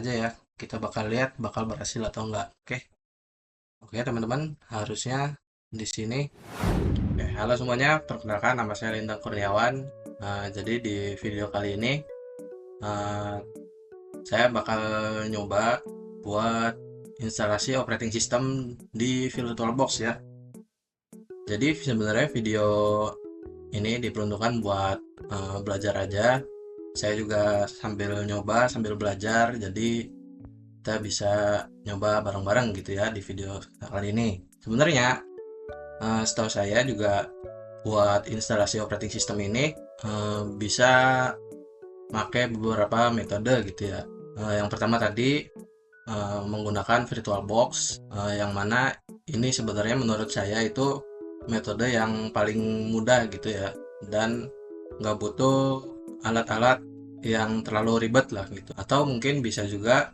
aja ya. Kita bakal lihat bakal berhasil atau enggak. Oke teman-teman, harusnya di sini. Halo semuanya, perkenalkan nama saya Lintang Kurniawan. Jadi di video kali ini eh, saya bakal nyoba buat instalasi operating system di VirtualBox ya. Jadi sebenarnya video ini diperuntukkan buat belajar aja. Saya juga sambil nyoba, sambil belajar. Jadi kita bisa nyoba bareng-bareng gitu ya di video kali ini. Sebenarnya setahu saya juga buat instalasi operating system ini bisa pakai beberapa metode gitu ya. Yang pertama tadi menggunakan VirtualBox, yang mana ini sebenarnya menurut saya itu metode yang paling mudah gitu ya, dan nggak butuh alat-alat yang terlalu ribet lah gitu. Atau mungkin bisa juga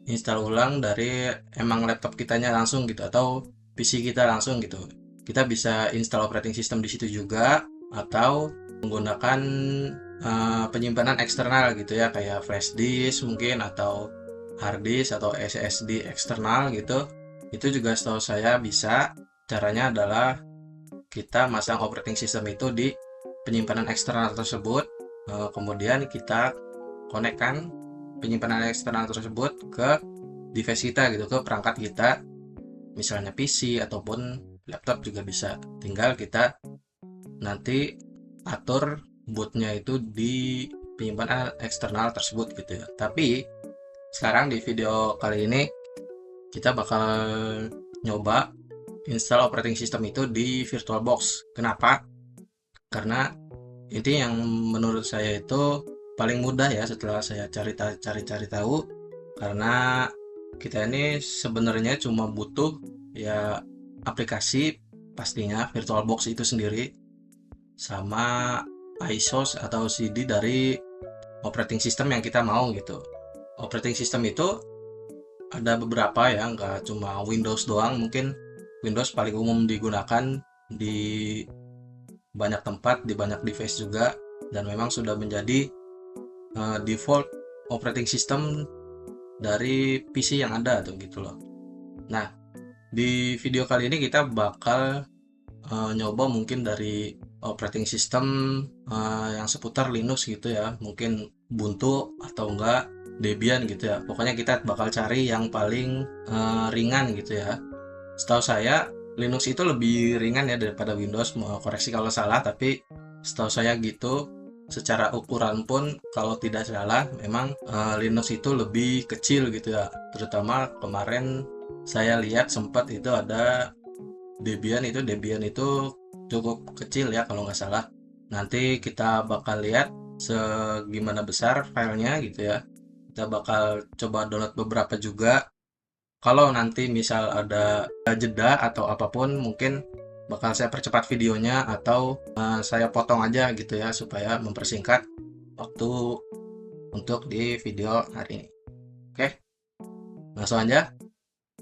install ulang dari emang laptop kitanya langsung gitu, atau PC kita langsung gitu. Kita bisa install operating system di situ juga, atau menggunakan penyimpanan eksternal gitu ya, kayak flash disk mungkin, atau hard disk atau SSD eksternal gitu. Itu juga setahu saya bisa. Caranya adalah kita masang operating system itu di penyimpanan eksternal tersebut, kemudian kita konekkan penyimpanan eksternal tersebut ke device kita gitu, ke perangkat kita, misalnya PC ataupun laptop juga bisa. Tinggal kita nanti atur bootnya itu di penyimpanan eksternal tersebut gitu ya. Tapi sekarang di video kali ini kita bakal nyoba install operating system itu di VirtualBox. Kenapa? Karena ini yang menurut saya itu paling mudah ya, setelah saya cari-cari tahu. Karena kita ini sebenarnya cuma butuh ya aplikasi, pastinya VirtualBox itu sendiri, sama ISOs atau CD dari operating system yang kita mau gitu. Operating system itu ada beberapa ya, nggak cuma Windows doang. Mungkin Windows paling umum digunakan di banyak tempat, di banyak device juga, dan memang sudah menjadi default operating system dari PC yang ada tuh gitu loh. Nah, di video kali ini kita bakal nyoba mungkin dari operating system yang seputar Linux gitu ya, mungkin Ubuntu atau enggak Debian gitu ya. Pokoknya kita bakal cari yang paling ringan gitu ya. Setahu saya Linux itu lebih ringan ya daripada Windows. Mau koreksi kalau salah, tapi setahu saya gitu. Secara ukuran pun kalau tidak salah memang Linux itu lebih kecil gitu ya. Terutama kemarin saya lihat sempat itu ada Debian itu cukup kecil ya kalau nggak salah. Nanti kita bakal lihat segimana besar filenya gitu ya. Kita bakal coba download beberapa juga. Kalau nanti misal ada jeda atau apapun, mungkin bakal saya percepat videonya, atau saya potong aja gitu ya, supaya mempersingkat waktu untuk di video hari ini. Oke, langsung aja.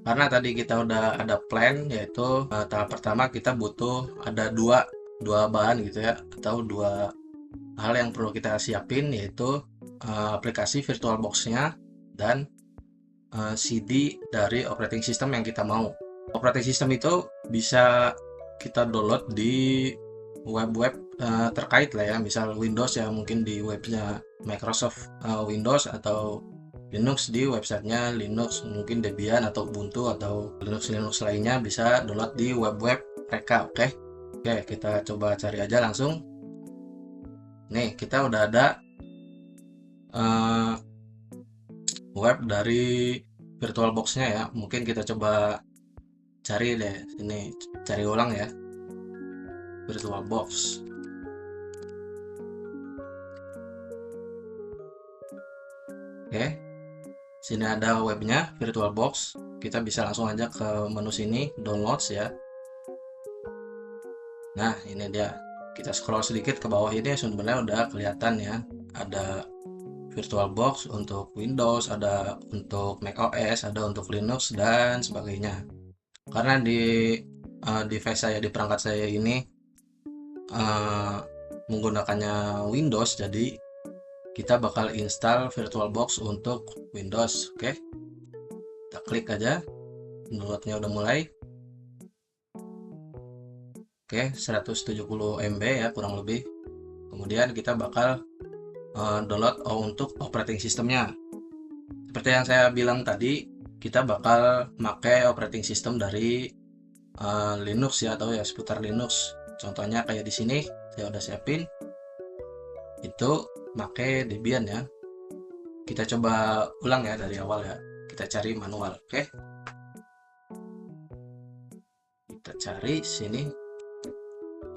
Karena tadi kita udah ada plan, yaitu tahap pertama kita butuh ada dua bahan gitu ya, atau dua hal yang perlu kita siapin, yaitu aplikasi VirtualBox-nya dan CD dari operating system yang kita mau. Operating system itu bisa kita download di web-web terkait lah ya, misal Windows ya mungkin di webnya Microsoft Windows, atau Linux di websitenya Linux, mungkin Debian atau Ubuntu atau Linux lainnya bisa download di web-web mereka. Oke, kita coba cari aja langsung. Nih, kita udah ada uh, web dari VirtualBox-nya ya. Mungkin kita coba cari deh ini, cari ulang ya, VirtualBox. Oke, sini ada webnya VirtualBox. Kita bisa langsung aja ke menu sini, downloads ya. Nah, ini dia. Kita scroll sedikit ke bawah, ini sebenarnya udah kelihatan ya. Ada VirtualBox untuk Windows, ada untuk macOS, ada untuk Linux dan sebagainya. Karena di device saya, di perangkat saya ini menggunakannya Windows, jadi kita bakal install VirtualBox untuk Windows. Oke, kita klik aja, downloadnya udah mulai. Oke, 170 MB ya kurang lebih. Kemudian kita bakal download untuk operating sistemnya. Seperti yang saya bilang tadi, kita bakal pakai operating system dari Linux ya, atau ya seputar Linux. Contohnya kayak di sini saya udah siapin itu pakai Debian ya. Kita coba ulang ya dari awal ya. Kita cari manual. Oke, kita cari sini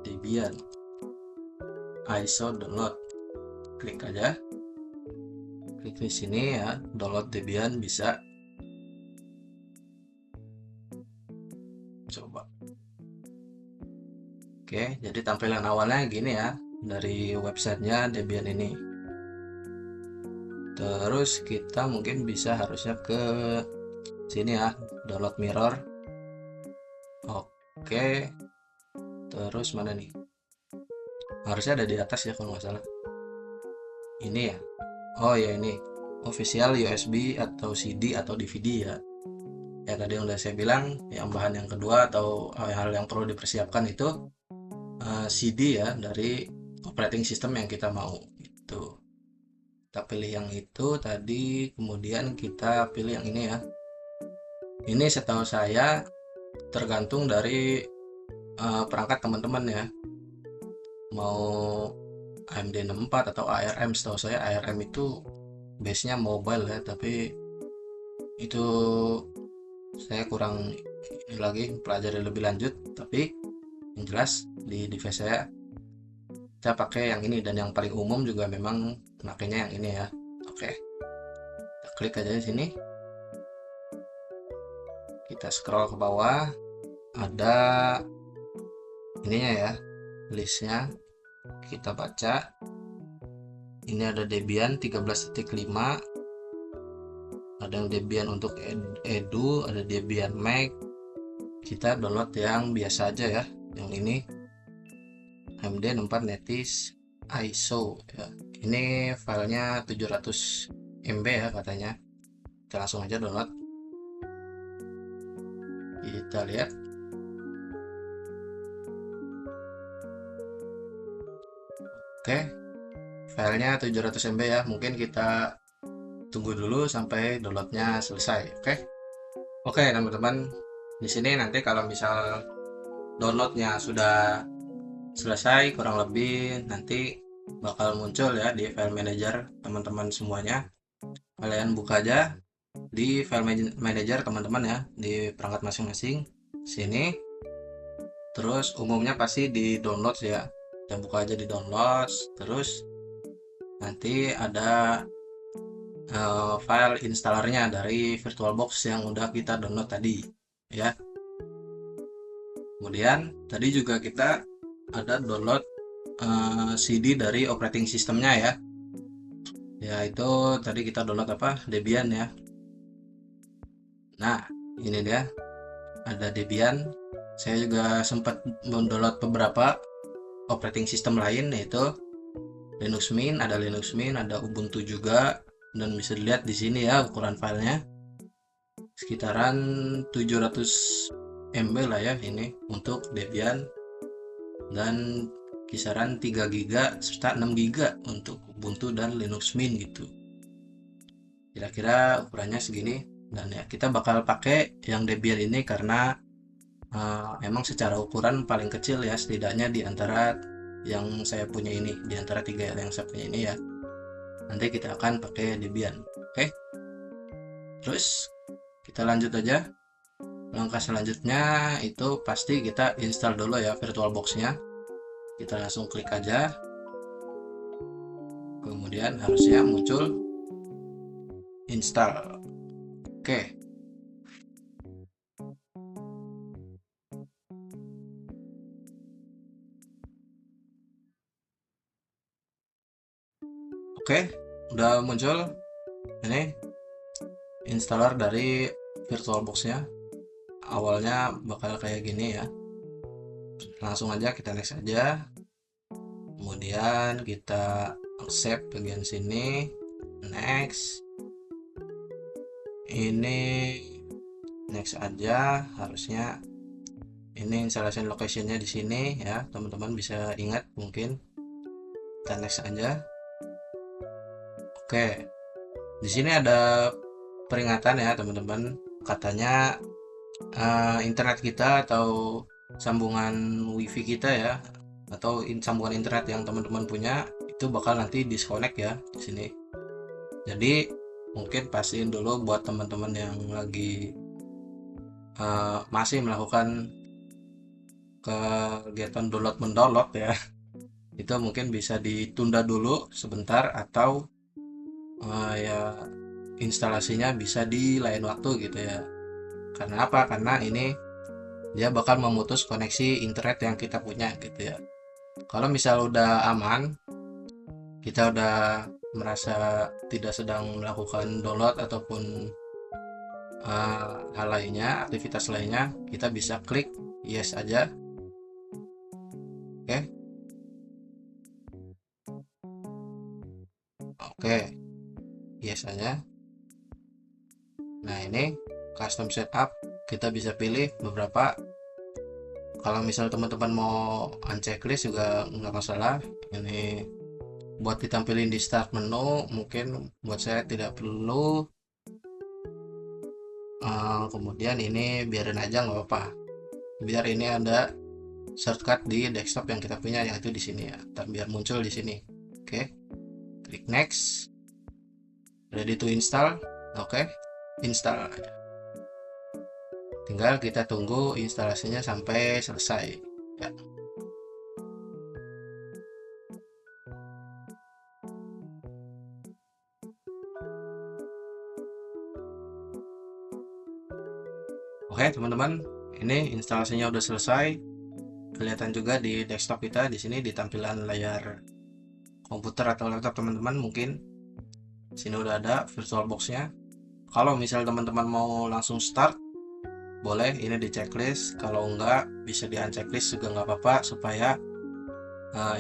Debian ISO download, klik aja, klik di sini ya, download Debian bisa. Coba. Oke, jadi tampilan awalnya gini ya dari websitenya Debian ini. Terus kita mungkin bisa harusnya ke sini ya, download mirror. Oke, terus mana nih? Harusnya ada di atas ya kalau nggak salah. Ini ya. Oh ya, ini official USB atau CD atau DVD ya. Ya tadi yang udah saya bilang, yang bahan yang kedua atau hal yang perlu dipersiapkan itu CD ya dari operating system yang kita mau itu. Kita pilih yang itu tadi, kemudian kita pilih yang ini ya. Ini setahu saya tergantung dari perangkat teman-teman ya, mau AMD 64 atau ARM. Setahu saya ARM itu base nya mobile ya, tapi itu saya kurang ini lagi pelajari lebih lanjut. Tapi yang jelas di device saya pakai yang ini, dan yang paling umum juga memang makanya yang ini ya. Oke, kita klik aja di sini, kita scroll ke bawah, ada ininya ya, listnya. Kita baca, ini ada Debian 13.5, ada yang Debian untuk edu, ada Debian Mac. Kita download yang biasa aja ya, yang ini AMD 64 Netis ISO ya. Ini filenya 700 MB ya katanya. Kita langsung aja download. Kita lihat. Oke, filenya 700 MB ya. Mungkin kita tunggu dulu sampai downloadnya selesai. Oke teman-teman, di sini nanti kalau misal downloadnya sudah selesai, kurang lebih nanti bakal muncul ya di file manager teman-teman semuanya. Kalian buka aja di file manager teman-teman ya, di perangkat masing-masing sini. Terus umumnya pasti di download ya, kita buka aja di download. Terus nanti ada file installernya dari VirtualBox yang udah kita download tadi ya. Kemudian tadi juga kita ada download CD dari operating systemnya ya. Ya itu tadi kita download apa? Debian ya. Nah, ini dia. Ada Debian. Saya juga sempat mendownload beberapa operating system lain, yaitu Linux Mint, ada Ubuntu juga, dan bisa dilihat di sini ya ukuran filenya sekitaran 700 MB lah ya ini untuk Debian, dan kisaran 3 GB serta 6 GB untuk Ubuntu dan Linux Mint gitu. Kira-kira ukurannya segini, dan ya kita bakal pakai yang Debian ini karena emang secara ukuran paling kecil ya, setidaknya di antara yang saya punya ini, di antara 3 yang saya punya ini ya. Nanti kita akan pakai Debian. Oke. Terus kita lanjut aja. Langkah selanjutnya itu pasti kita install dulu ya VirtualBox-nya. Kita langsung klik aja. Kemudian harusnya muncul install. Oke. Oke, udah muncul ini installer dari VirtualBox-nya. Awalnya bakal kayak gini ya. Langsung aja kita next aja. Kemudian kita accept bagian sini, next. Ini next aja, harusnya ini installation locationnya di sini ya, teman-teman bisa ingat mungkin. Kita next aja. Oke, di sini ada peringatan ya teman-teman, katanya internet kita atau sambungan wifi kita ya, atau sambungan internet yang teman-teman punya itu bakal nanti disconnect ya di sini. Jadi mungkin pastiin dulu buat teman-teman yang lagi masih melakukan kegiatan download mendownload ya, itu mungkin bisa ditunda dulu sebentar, atau ya instalasinya bisa di lain waktu gitu ya. Karena apa? Karena ini dia bakal memutus koneksi internet yang kita punya gitu ya. Kalau misal udah aman, kita udah merasa tidak sedang melakukan download ataupun hal lainnya, aktivitas lainnya, kita bisa klik yes aja. Oke, yes aja. Nah, ini custom setup, kita bisa pilih beberapa. Kalau misal teman-teman mau unchecklist juga nggak masalah. Ini buat ditampilin di start menu, mungkin buat saya tidak perlu. Kemudian ini biarin aja, nggak apa-apa. Biar ini ada shortcut di desktop yang kita punya, yaitu di sini ya. Biar muncul di sini. Oke, klik next. Ready to install. Oke, install aja. Tinggal kita tunggu instalasinya sampai selesai ya. Oke teman-teman, ini instalasinya udah selesai. Kelihatan juga di desktop kita di sini, di tampilan layar komputer atau laptop teman-teman, mungkin sini udah ada VirtualBox-nya. Kalau misal teman-teman mau langsung start, boleh ini di checklist. Kalau enggak, bisa di unchecklist juga nggak apa-apa, supaya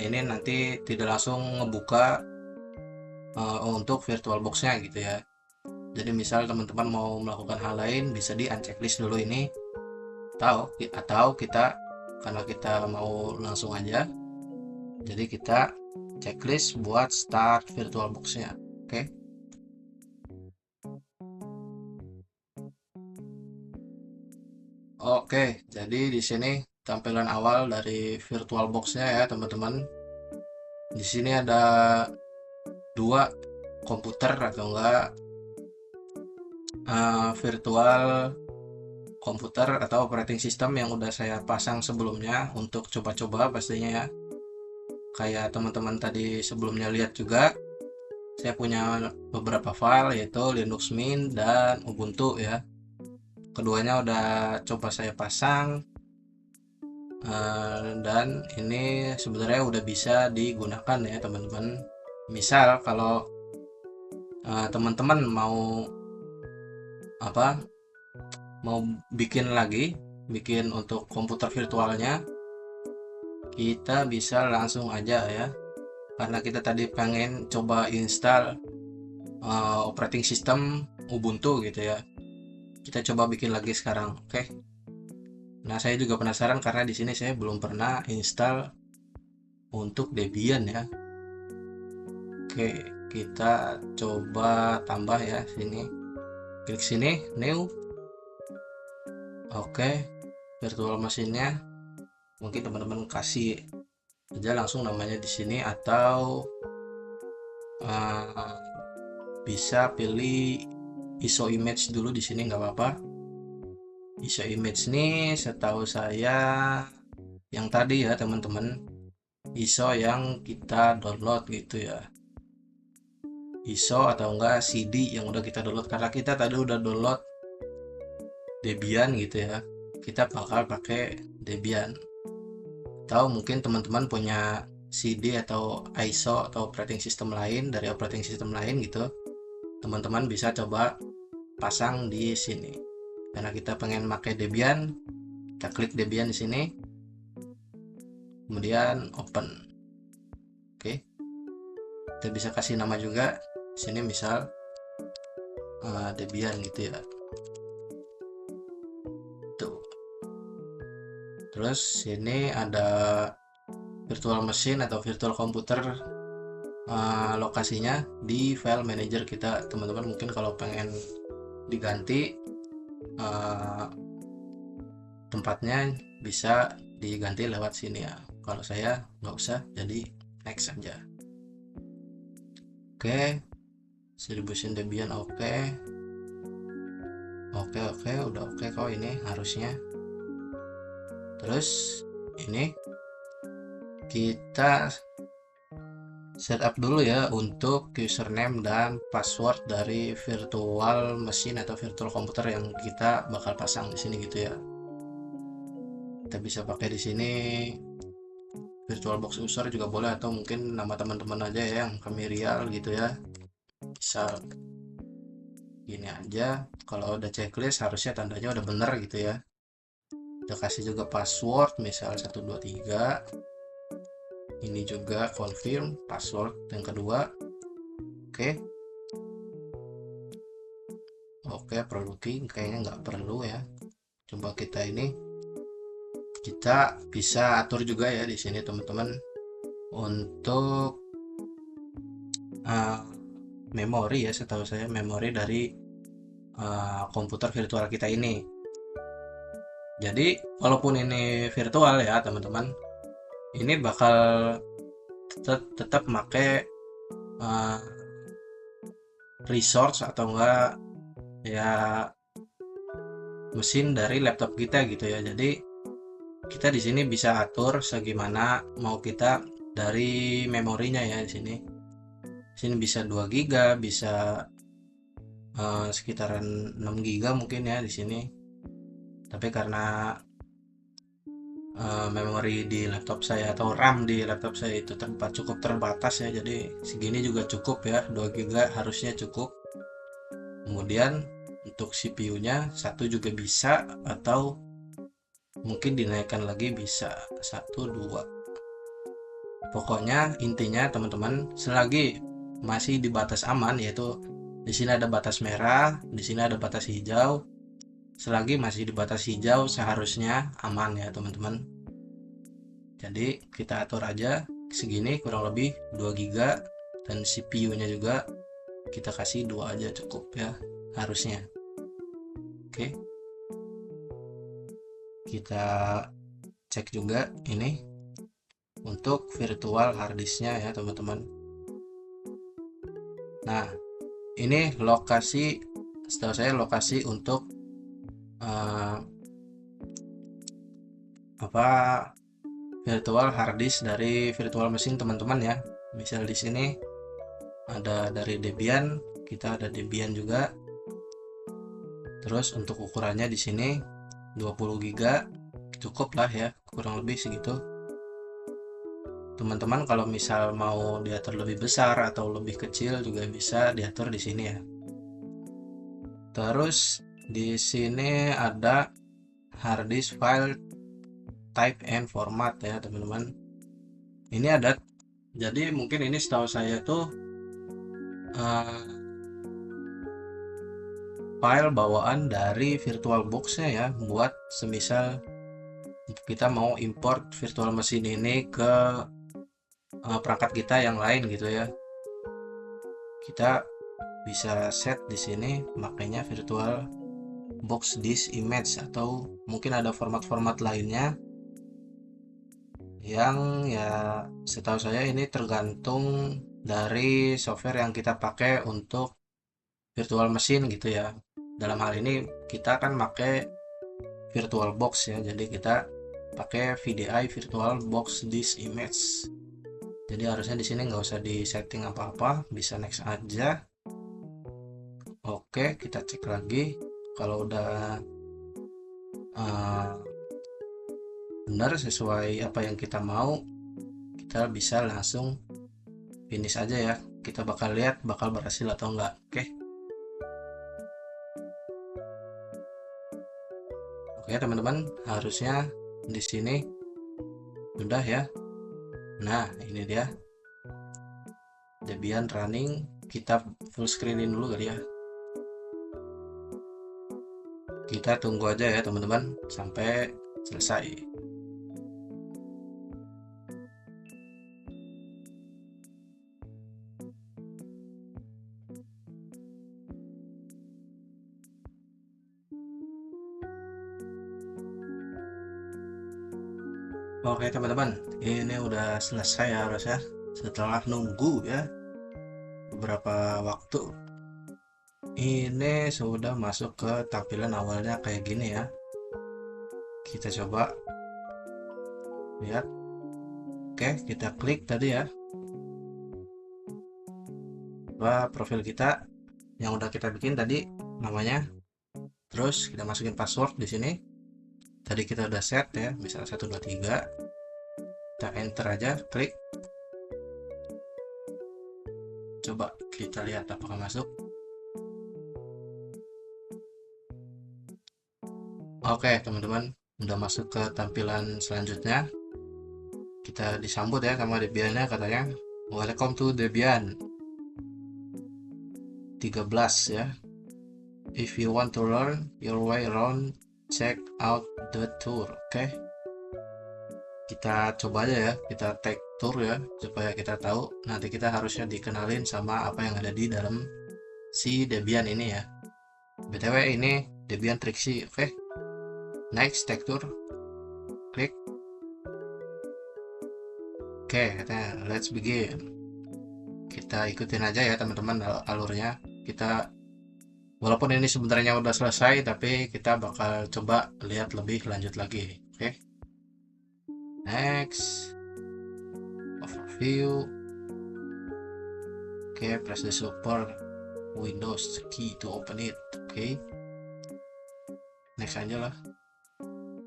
ini nanti tidak langsung ngebuka untuk VirtualBox-nya gitu ya. Jadi misal teman-teman mau melakukan hal lain, bisa di unchecklist dulu ini, atau kita, karena kita mau langsung aja, jadi kita checklist buat start VirtualBox-nya. Oke. Oke, jadi di sini tampilan awal dari VirtualBox-nya ya teman-teman. Di sini ada dua komputer atau enggak virtual komputer atau operating system yang udah saya pasang sebelumnya untuk coba-coba pastinya ya. Kayak teman-teman tadi sebelumnya lihat juga, saya punya beberapa file yaitu Linux Mint dan Ubuntu ya. Keduanya udah coba saya pasang, dan ini sebenarnya udah bisa digunakan ya teman-teman. Misal kalau teman-teman mau bikin untuk komputer virtualnya, kita bisa langsung aja ya, karena kita tadi pengen coba install operating system Ubuntu gitu ya. Kita coba bikin lagi sekarang. Oke. Nah, saya juga penasaran karena di sini saya belum pernah install untuk Debian ya. Oke, kita coba tambah ya sini. Klik sini, new. Oke, virtual mesinnya mungkin teman-teman kasih aja langsung namanya di sini, atau bisa pilih ISO image dulu di sini, nggak apa-apa. ISO image nih setahu saya yang tadi ya teman-teman, ISO yang kita download gitu ya, ISO atau enggak CD yang udah kita download, karena kita tadi udah download Debian gitu ya, kita bakal pakai Debian. Atau mungkin teman-teman punya CD atau ISO atau operating system lain dari operating system lain gitu, teman-teman bisa coba pasang di sini. Karena kita pengen pakai Debian, kita klik Debian di sini, kemudian open. Oke. Kita bisa kasih nama juga. Sini misal Debian gitu ya. Tuh. Terus sini ada virtual machine atau virtual komputer, lokasinya di file manager kita. Teman-teman mungkin kalau pengen diganti tempatnya bisa diganti lewat sini ya. Kalau saya nggak usah, jadi next aja. Oke, distribution Debian oke. Oke, udah oke kok ini harusnya. Terus ini kita setup dulu ya untuk username dan password dari virtual machine atau virtual komputer yang kita bakal pasang di sini gitu ya. Kita bisa pakai di sini VirtualBox user juga boleh, atau mungkin nama teman-teman aja ya yang kami real gitu ya. Bisa gini aja. Kalau udah checklist harusnya tandanya udah bener gitu ya. Kita kasih juga password misal 123. Ini juga confirm password yang kedua. Oke, produking kayaknya nggak perlu ya. Coba kita bisa atur juga ya di sini teman-teman untuk memori ya. Setahu saya memori dari komputer virtual kita ini. Jadi walaupun ini virtual ya teman-teman, ini bakal tetap pakai resource atau enggak ya mesin dari laptop kita gitu ya. Jadi kita di sini bisa atur segimana mau kita dari memorinya ya. Di sini bisa 2 GB, bisa sekitaran 6 GB mungkin ya di sini. Tapi karena memori di laptop saya atau RAM di laptop saya itu cukup terbatas ya, jadi segini juga cukup ya, 2 GB harusnya cukup. Kemudian untuk CPU-nya 1 juga bisa, atau mungkin dinaikkan lagi bisa 1, 2. Pokoknya intinya teman-teman, selagi masih di batas aman, yaitu di sini ada batas merah, di sini ada batas hijau. Selagi masih di batas hijau seharusnya aman ya teman-teman. Jadi kita atur aja segini, kurang lebih 2 GB, dan CPU-nya juga kita kasih 2 aja cukup ya harusnya. Oke. Kita cek juga ini untuk virtual harddisknya ya teman-teman. Nah, ini lokasi, setahu saya lokasi untuk virtual harddisk dari virtual machine teman-teman ya. Misal di sini ada dari Debian, kita ada Debian juga. Terus untuk ukurannya di sini 20 GB cukup lah ya, kurang lebih segitu. Teman-teman kalau misal mau diatur lebih besar atau lebih kecil juga bisa diatur di sini ya. Terus di sini ada harddisk file type and format ya teman-teman. Ini ada, jadi mungkin ini setahu saya tuh file bawaan dari VirtualBox-nya ya, buat semisal kita mau import virtual machine ini ke perangkat kita yang lain gitu ya. Kita bisa set di sini makanya VirtualBox disk image, atau mungkin ada format-format lainnya yang ya setahu saya ini tergantung dari software yang kita pakai untuk virtual machine gitu ya. Dalam hal ini kita kan pakai VirtualBox ya, jadi kita pakai VDI VirtualBox disk image. Jadi harusnya di sini nggak usah di setting apa-apa, bisa next aja. Oke, kita cek lagi. Kalau udah benar sesuai apa yang kita mau, kita bisa langsung finish aja ya. Kita bakal lihat bakal berhasil atau enggak. Oke teman-teman, harusnya di sini udah ya. Nah ini dia. Debian running, kita full screenin dulu kali ya. Kita tunggu aja ya teman-teman sampai selesai. Oke teman-teman, ini udah selesai ya harusnya setelah nunggu ya beberapa waktu. Ini sudah masuk ke tampilan awalnya kayak gini ya. Kita coba lihat. Oke, kita klik tadi ya. Profil kita yang udah kita bikin tadi namanya. Terus kita masukin password di sini. Tadi kita udah set ya, misalnya 123. Kita enter aja, klik. Coba kita lihat apakah masuk. Oke teman-teman, udah masuk ke tampilan selanjutnya. Kita disambut ya sama Debiannya, katanya welcome to Debian 13 ya. If you want to learn your way around, check out the tour. Oke, kita coba aja ya, kita take tour ya, supaya kita tahu nanti kita harusnya dikenalin sama apa yang ada di dalam si Debian ini ya. BTW ini Debian Trixie. Oke, next, take tour, klik. Oke, katanya let's begin. Kita ikutin aja ya teman-teman alurnya. Kita walaupun ini sebenarnya udah selesai, tapi kita bakal coba lihat lebih lanjut lagi. Oke, next, overview. Oke, press the super Windows key to open it. Oke, next aja lah.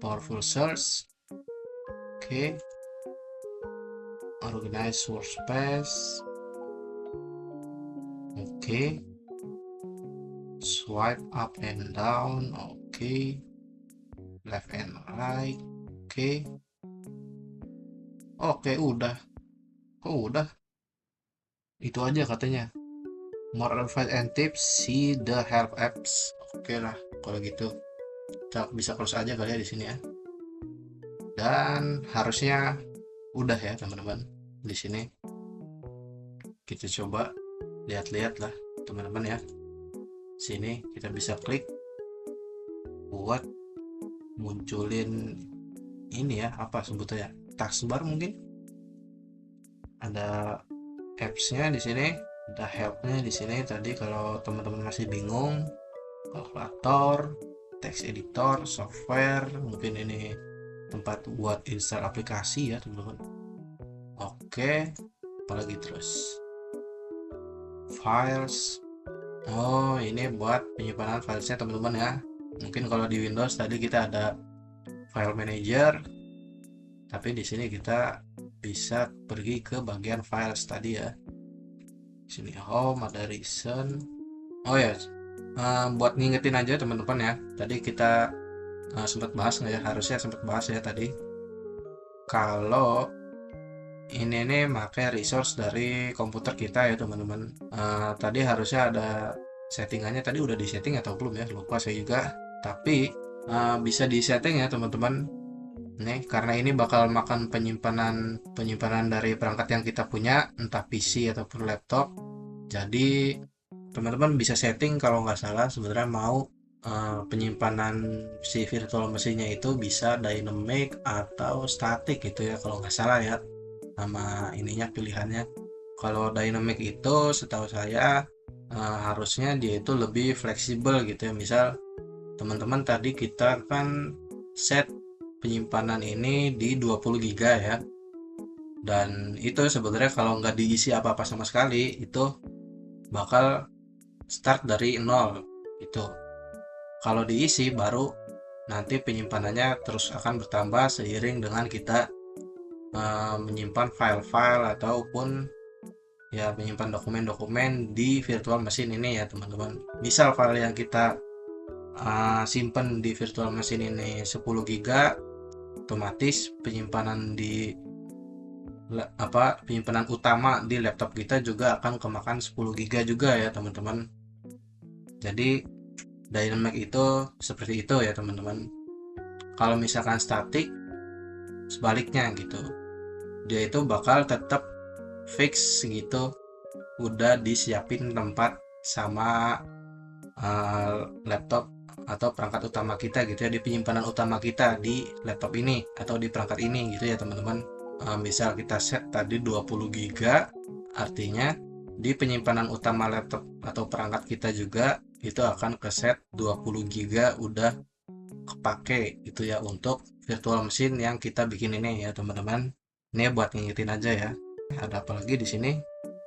Powerful search. Oke, organize workspace. Oke, swipe up and down. Oke, left and right. Oke, oke, udah. Kok udah? Itu aja katanya. More advice and tips, see the help apps. Oke lah, kalau gitu kita bisa close aja kali ya di sini ya. Dan harusnya udah ya teman-teman. Di sini kita coba lihat-lihat lah teman-teman ya. Sini kita bisa klik buat munculin ini ya, apa sebutnya, taskbar mungkin. Ada apps-nya di sini, ada help-nya di sini. Tadi kalau teman-teman masih bingung, kalkulator, text editor, software, mungkin ini tempat buat install aplikasi ya teman-teman. Oke, apalagi terus files. Oh, ini buat penyimpanan filesnya teman-teman ya. Mungkin kalau di Windows tadi kita ada file manager, tapi di sini kita bisa pergi ke bagian files tadi ya. Di sini home, ada recent. Oh ya, buat ngingetin aja teman-teman ya. Tadi kita sempat bahas nggak ya? Harusnya sempat bahas ya tadi. Kalau ini nih pakai resource dari komputer kita ya teman-teman. Tadi harusnya ada settingannya, tadi udah di setting atau belum ya, lupa saya juga. Tapi bisa di setting ya teman-teman. Nih, karena ini bakal makan penyimpanan dari perangkat yang kita punya, entah PC ataupun laptop. Jadi teman-teman bisa setting kalau nggak salah sebenarnya mau penyimpanan si virtual mesinnya itu bisa dynamic atau static gitu ya kalau nggak salah ya, nama ininya pilihannya. Kalau dynamic itu setahu saya harusnya dia itu lebih fleksibel gitu ya. Misal teman-teman tadi kita kan set penyimpanan ini di 20 GB ya, dan itu sebenarnya kalau nggak diisi apa-apa sama sekali itu bakal start dari 0 itu. Kalau diisi baru nanti penyimpanannya terus akan bertambah seiring dengan kita menyimpan file-file ataupun ya menyimpan dokumen-dokumen di virtual machine ini ya teman-teman. Misal file yang kita simpan di virtual machine ini 10 GB, otomatis penyimpanan di penyimpanan utama di laptop kita juga akan kemakan 10 GB juga ya teman-teman. Jadi dynamic itu seperti itu ya teman-teman. Kalau misalkan static sebaliknya gitu, dia itu bakal tetap fix gitu, udah disiapin tempat sama laptop atau perangkat utama kita gitu ya, di penyimpanan utama kita di laptop ini atau di perangkat ini gitu ya teman-teman. Misal kita set tadi 20 GB, artinya di penyimpanan utama laptop atau perangkat kita juga itu akan ke set 20 GB udah kepake gitu ya untuk virtual machine yang kita bikin ini ya teman-teman. Ini buat ngingetin aja ya. Ada apa lagi di sini?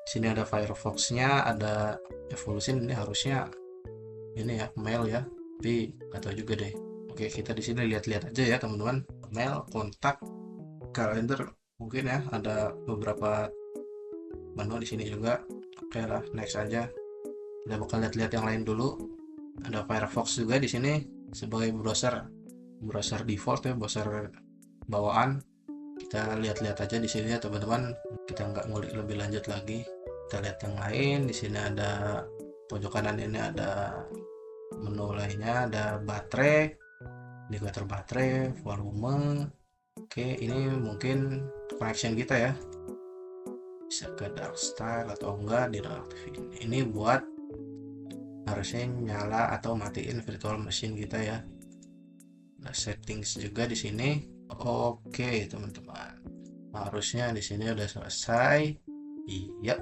Sini ada Firefox-nya, ada Evolution, ini harusnya ini ya mail ya, tapi nggak tahu juga deh. Oke, kita di sini lihat-lihat aja ya teman-teman. Mail, kontak, kalender, mungkin ya ada beberapa menu di sini juga. Oke lah, next aja. Kita bakal lihat-lihat yang lain dulu. Ada Firefox juga di sini sebagai browser default ya, browser bawaan. Kita lihat-lihat aja di sini ya teman-teman. Kita nggak ngulik lebih lanjut lagi. Kita lihat yang lain. Di sini ada pojok kanan ini ada menu lainnya, ada baterai, indikator baterai, volume. Oke, ini mungkin connection kita ya, bisa ke dark style atau enggak dinonaktifin. Ini buat harusnya nyala atau matiin virtual machine kita ya. Ada settings juga di sini. Oke teman-teman, harusnya di sini udah selesai. Iya,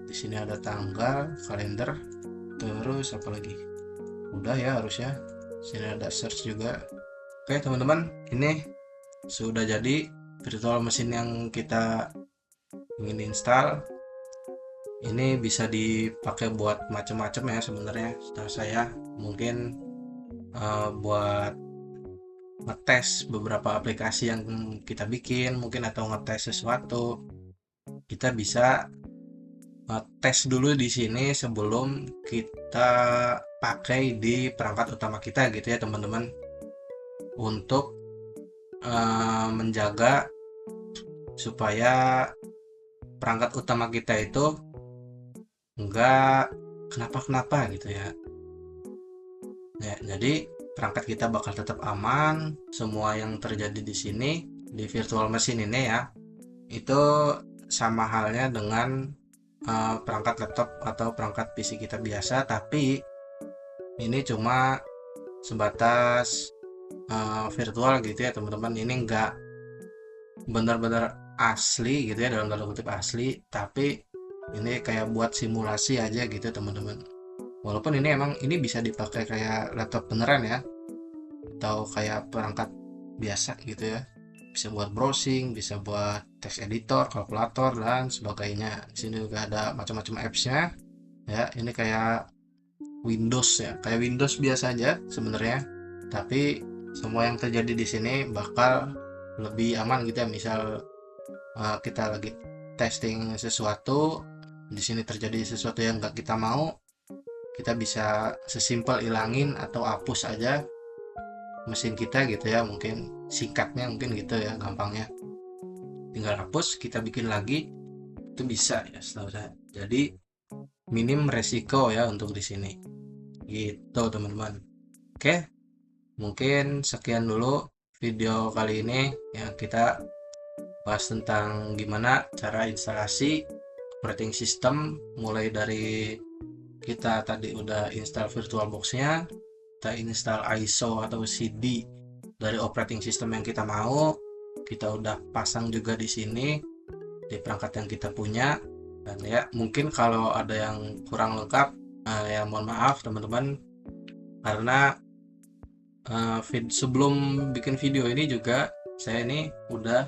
di sini ada tanggal, kalender, terus apa lagi? Udah ya harusnya. Sini ada search juga. Oke teman-teman, ini sudah jadi virtual machine yang kita ingin install. Ini bisa dipakai buat macam-macam ya sebenarnya. Setahu saya mungkin buat ngetes beberapa aplikasi yang kita bikin mungkin, atau ngetes sesuatu. Kita bisa tes dulu di sini sebelum kita pakai di perangkat utama kita gitu ya teman-teman, untuk menjaga supaya perangkat utama kita itu enggak kenapa-kenapa gitu ya. Jadi perangkat kita bakal tetap aman. Semua yang terjadi di sini di virtual machine ini ya, itu sama halnya dengan perangkat laptop atau perangkat PC kita biasa, tapi ini cuma sebatas virtual gitu ya teman-teman. Ini enggak benar-benar asli gitu ya, dalam tanda kutip asli, tapi ini kayak buat simulasi aja gitu teman-teman. Walaupun ini emang ini bisa dipakai kayak laptop beneran ya, atau kayak perangkat biasa gitu ya, bisa buat browsing, bisa buat text editor, kalkulator dan sebagainya. Di sini juga ada macam-macam apps-nya ya. Ini kayak Windows ya, kayak Windows biasa aja sebenarnya, tapi semua yang terjadi di sini bakal lebih aman gitu ya. Misal kita lagi testing sesuatu, di sini terjadi sesuatu yang nggak kita mau, kita bisa sesimpel ilangin atau hapus aja mesin kita gitu ya, mungkin singkatnya mungkin gitu ya, gampangnya tinggal hapus, kita bikin lagi, itu bisa ya setahu saya. Jadi minim resiko ya untuk di sini gitu teman-teman. Oke, mungkin sekian dulu video kali ini ya, kita bahas tentang gimana cara instalasi operating system, mulai dari kita tadi udah install VirtualBox-nya, kita install ISO atau CD dari operating system yang kita mau, kita udah pasang juga di sini di perangkat yang kita punya. Dan ya mungkin kalau ada yang kurang lengkap ya mohon maaf teman-teman, karena sebelum bikin video ini juga saya ini udah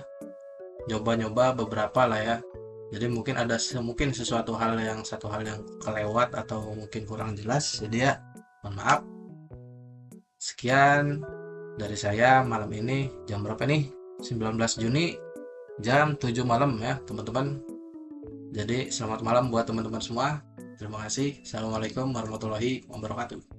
nyoba-nyoba beberapa lah ya. Jadi mungkin ada mungkin satu hal yang kelewat atau mungkin kurang jelas, jadi ya mohon maaf. Sekian dari saya malam ini. Jam berapa nih? 19 Juni jam 7 malam ya teman-teman. Jadi selamat malam buat teman-teman semua. Terima kasih. Assalamualaikum warahmatullahi wabarakatuh.